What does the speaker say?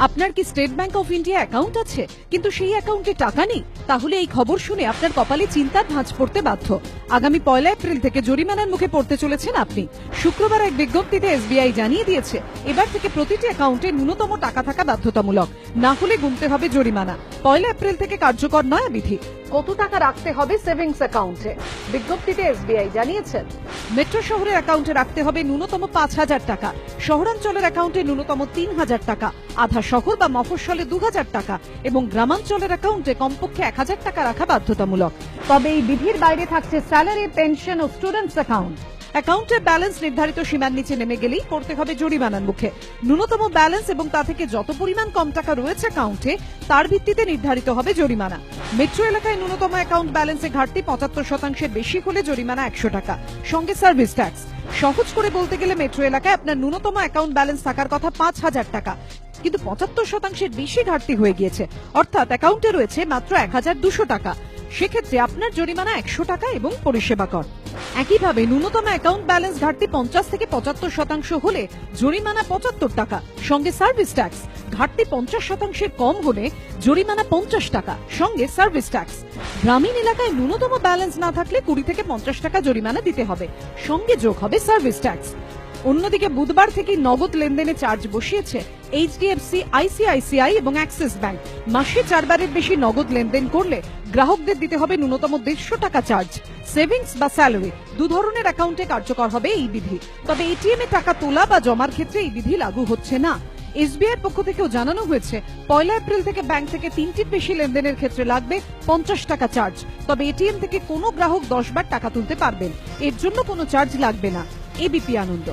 আপনার কি state bank of India account আছে কিন্তু সেই অ্যাকাউন্টে টাকা নেই? তাহলে এই খবর শুনে আপনার কপালে চিন্তার ভাঁজ পড়তে বাধ্য। আগামী 1 এপ্রিল থেকে জরিমানার মুখে পড়তে চলেছেন আপনি। শুক্রবার এক বিজ্ঞপ্তিতে এসবিআই জানিয়ে দিয়েছে এবার থেকে প্রতিটি অ্যাকাউন্টে ন্যূনতম টাকা থাকা বাধ্যতামূলক, না হলে গুনতে হবে জরিমানা। 1 এপ্রিল থেকে কার্যকর নয়া বিধি। কত টাকা রাখতে হবে সেভিংস অ্যাকাউন্টে? বিজ্ঞপ্তিতে এসবিআই জানিয়েছেন মেট্রো শহরের অ্যাকাউন্টে রাখতে হবে ন্যূনতম 5,000 টাকা, শহরাঞ্চলের অ্যাকাউন্টে ন্যূনতম 3,000 টাকা, আধা শহর বা মফস্বলে 2,000 টাকা এবং গ্রামাঞ্চলের অ্যাকাউন্টে কমপক্ষে 1,000 টাকা রাখা বাধ্যতামূলক। তবে এই বিধির বাইরে থাকছে স্যালারি, পেনশন ও স্টুডেন্টস অ্যাকাউন্ট। অ্যাকাউন্টের ব্যালেন্স নির্ধারিত সীমার নিচে নেমে গেলেই পড়তে হবে জরিমানার মুখে। ন্যূনতম ব্যালেন্স এবং তা থেকে যত পরিমাণ কম টাকা রয়েছে অ্যাকাউন্টে তার ভিত্তিতে নির্ধারিত হবে জরিমানা। মেট্রো এলাকায় ন্যূনতম অ্যাকাউন্ট ব্যালেন্সে ঘাটতি 75% বেশি হলে জরিমানা 100 টাকা, সঙ্গে সার্ভিস ট্যাক্স। সহজ করে বলতে গেলে মেট্রো এলাকায় আপনার ন্যূনতম অ্যাকাউন্ট ব্যালেন্স থাকার কথা 5,000 টাকা, কিন্তু 75% বেশি ঘাটতি হয়ে গিয়েছে, অর্থাৎ অ্যাকাউন্টে রয়েছে মাত্র 1,200 টাকা। সেক্ষেত্রে আপনার জরিমানা 100 টাকা এবং পরিষেবা কর। একইভাবে ন্যূনতম অ্যাকাউন্ট ব্যালেন্স ঘাটতি 50 থেকে 75% হলে জরিমানা 75 টাকা, সঙ্গে সার্ভিস ট্যাক্স। ঘাটতি 50% কম হলে জরিমানা 50 টাকা, সঙ্গে সার্ভিস ট্যাক্স। গ্রামীণ এলাকায় ন্যূনতম ব্যালেন্স না থাকলে 20 থেকে 50 টাকা জরিমানা দিতে হবে, সঙ্গে যোগ হবে সার্ভিস ট্যাক্স। অন্যদিকে বুধবার থেকে নগদ লেনদেনে চার্জ বসিয়েছে এইচডিএফসি, আইসিআইসিআই এবং অ্যাক্সিস ব্যাংক। মাসে 4 বারের বেশি নগদ লেনদেন করলে গ্রাহকদের দিতে হবে ন্যূনতম 150 টাকা চার্জ। সেভিংস বা স্যালারি দু ধরনের অ্যাকাউন্টে কার্যকর হবে এই বিধি। তবে এটিএম এ টাকা তোলা বা জমার ক্ষেত্রে এই বিধি লাগু হচ্ছে না। এসবিআই পক্ষ থেকেও জানানো হয়েছে 1 এপ্রিল থেকে ব্যাংক থেকে 3টির বেশি লেনদেনের ক্ষেত্রে লাগবে 50 টাকা চার্জ। তবে এটিএম থেকে কোনো গ্রাহক 10 বার টাকা তুলতে পারবেন, এর জন্য কোনো চার্জ লাগবে না। এবিপি আনন্দ।